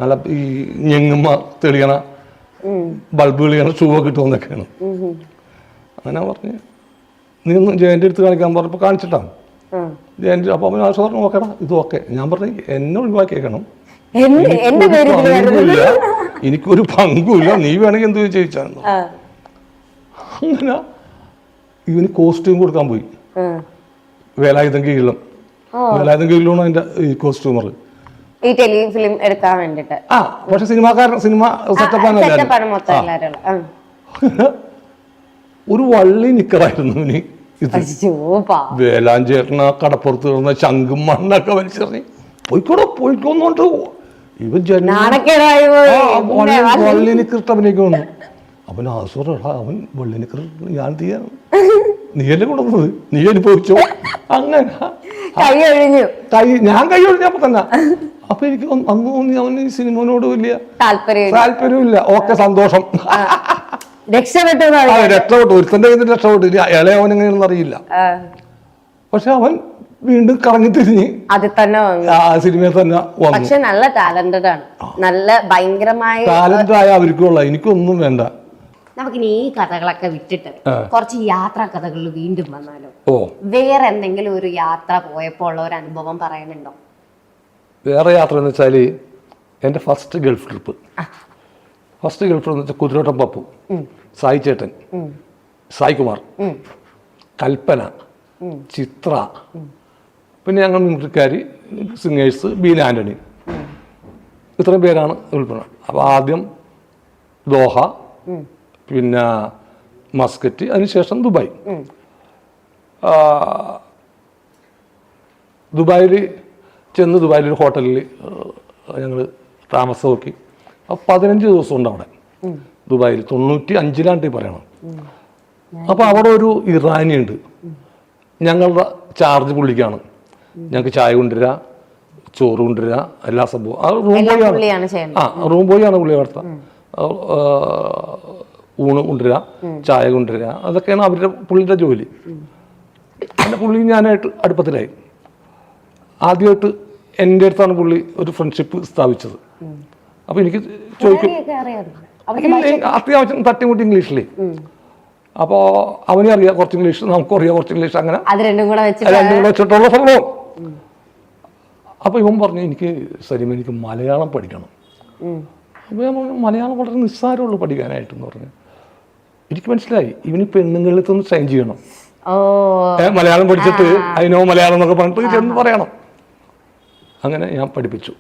നല്ല ഈ ഞെങ്ങുമ്മ തെളിയണ bulb തെളിയണ shoe ഒക്കെ ഇട്ട് വന്നൊക്കെയാണ്. അങ്ങനെ പറഞ്ഞ് നീ ഒന്ന് ജയൻ്റെ അടുത്ത് കാണിക്കാൻ പറഞ്ഞപ്പോൾ കാണിച്ചിട്ടാണ് ജയൻ്റെ. അപ്പോൾ അവൻ ആശ പറഞ്ഞു ഓക്കേടാ ഇത് ഓക്കെ. ഞാൻ പറഞ്ഞു എന്നെ ഒഴിവാക്കിയേക്കണം, എനിക്കൊരു പങ്കുമില്ല, നീ വേണമെങ്കിൽ എന്ത് ചോദിച്ചായിരുന്നു. അങ്ങനെ ഇവന് കോസ്റ്റ്യൂം കൊടുക്കാൻ പോയി. വേലായുധം കീഴിലും വേലായുധം കീഴിലാണ് അതിന്റെ ഈ കോസ്റ്റ്യൂമർ ഈ ടെലിഫിലിം എടുക്കാൻ വേണ്ടിട്ട്. പക്ഷെ സിനിമ സെറ്റപ്പാണ്. ഒരു വള്ളി നിക്കറായിരുന്നു ഇവന് ഇത്. വേലാഞ്ചേട്ടന കടപ്പുറത്ത് കിടന്ന ചങ്കും മണ്ണൊക്കെ വലിച്ചെറിഞ്ഞ് പോയിക്കോന്നോണ്ട് ഇവൻ വള്ളി നിക്കറിട്ട് അവനേക്ക് വന്നു. അവൻ ആസുറടാ, അവൻ വള്ളി നിക്കർ ഞാൻ തീയാണ്, നീയല്ലേ കൊണ്ടുവന്നത്, നീ അനുഭവിച്ചോ. അങ്ങനെ ഞാൻ കൈ ഒഴിഞ്ഞപ്പോ തന്നെ അപ്പൊ എനിക്ക് അന്ന് തോന്നി അവന് ഈ സിനിമനോട് വലിയ താല്പര്യമില്ല. ഓക്കെ സന്തോഷം, രക്ഷപ്പെട്ടു. ഒരുത്തന്റെ കയ്യിൽ നിന്ന് രക്ഷപ്പെട്ടു. ഇളയവൻ എങ്ങനെയാണെന്ന് അറിയില്ല. പക്ഷെ അവൻ വീണ്ടും കറങ്ങി തിരിഞ്ഞ് സിനിമയിൽ തന്നെ വന്നു. പക്ഷെ നല്ല ടാലന്റഡ് ആണ്, നല്ല ഭയങ്കരമായ ടാലന്റഡ് ആയ അവർക്കുള്ള. എനിക്കൊന്നും വേണ്ട. നമുക്കിനി ഈ കഥകളൊക്കെ വിട്ടിട്ട് കുറച്ച് യാത്രാ കഥകളിൽ വീണ്ടും വന്നാലോ? വേറെ എന്തെങ്കിലും ഒരു യാത്ര പോയപ്പോ ഉള്ള ഒരു അനുഭവം പറയാനുണ്ടോ? വേറെ യാത്ര എന്ന് വെച്ചാല് എൻ്റെ ഫസ്റ്റ് ഗൾഫ് ട്രിപ്പ് എന്ന് വെച്ചാൽ കുതിരോട്ടം പപ്പു, സായി ചേട്ടൻ, സായി കുമാർ, കൽപ്പന, ചിത്ര, പിന്നെ ഞങ്ങൾ മിമിക്രിക്കാർ, സിംഗേഴ്സ്, ബീന ആൻ്റണി, ഇത്രയും പേരാണ് ഉൾപ്പെടുന്നത്. അപ്പോൾ ആദ്യം ദോഹ, പിന്നെ മസ്കറ്റ്, അതിനുശേഷം ദുബായ്. ദുബായിൽ ചെന്ന് ദുബായിലൊരു ഹോട്ടലിൽ ഞങ്ങൾ താമസം നോക്കി. അപ്പോൾ 15 ദിവസം ഉണ്ട് അവിടെ ദുബായിൽ. 95 പറയണം. അപ്പോൾ അവിടെ ഒരു ഇറാനി ഉണ്ട്. ഞങ്ങളുടെ ചാർജ് പുള്ളിക്കാണ്. ഞങ്ങൾക്ക് ചായ കൊണ്ടുവരിക, ചോറ് കൊണ്ടുവരിക, എല്ലാ സംഭവം. റൂം ബോയാണ് പുള്ളി നടത്തുക. ഊണ് കൊണ്ടുവരിക, ചായ കൊണ്ടുവരിക, അതൊക്കെയാണ് പുള്ളിയുടെ ജോലി. പിന്നെ പുള്ളി ഞാനായിട്ട് അടുപ്പത്തിലായി. ആദ്യമായിട്ട് എൻ്റെ അടുത്താണ് പുള്ളി ഒരു ഫ്രണ്ട്ഷിപ്പ് സ്ഥാപിച്ചത്. അപ്പോൾ എനിക്ക് ചോദിക്കും, അത്യാവശ്യം തട്ടിമുട്ടി ഇംഗ്ലീഷിലേ. അപ്പോൾ അവനെ അറിയാം കുറച്ച് ഇംഗ്ലീഷ്, നമുക്കും അറിയാം കുറച്ച് ഇംഗ്ലീഷ്. അങ്ങനെ രണ്ടും കൂടെ വെച്ചിട്ടുള്ള സംഭവം. അപ്പോൾ ഇവൻ പറഞ്ഞു എനിക്ക് സലീം എനിക്ക് മലയാളം പഠിക്കണം. അപ്പോൾ ഞാൻ പറഞ്ഞു മലയാളം വളരെ നിസ്സാരമുള്ളൂ പഠിക്കാനായിട്ടെന്ന് പറഞ്ഞു. എനിക്ക് മനസ്സിലായി ഇവന് പെണ്ണുങ്ങളിൽ നിന്ന് ട്രെയിൻ ചെയ്യണം. മലയാളം പഠിച്ചിട്ട് അതിനോ മലയാളം എന്നൊക്കെ പറഞ്ഞിട്ട് ചെന്ന് പറയണം. അങ്ങനെ ഞാൻ പഠിപ്പിച്ചു.